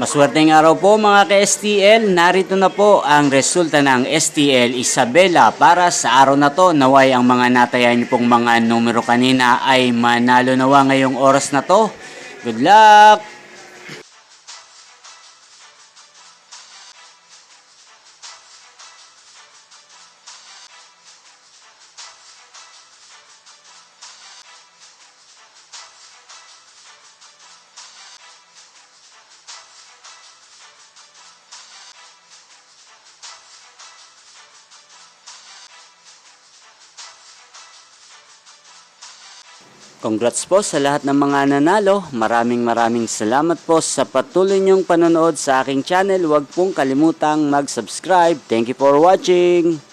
Maswerteng araw po mga ka-STL, narito na po ang resulta ng STL Isabela para sa araw na to. Naway ang mga natayan niyo pong mga numero kanina ay manalo nawa ngayong oras na to. Good luck! Congrats po sa lahat ng mga nanalo. Maraming salamat po sa patuloy niyong panonood sa aking channel. Huwag pong kalimutang mag-subscribe. Thank you for watching.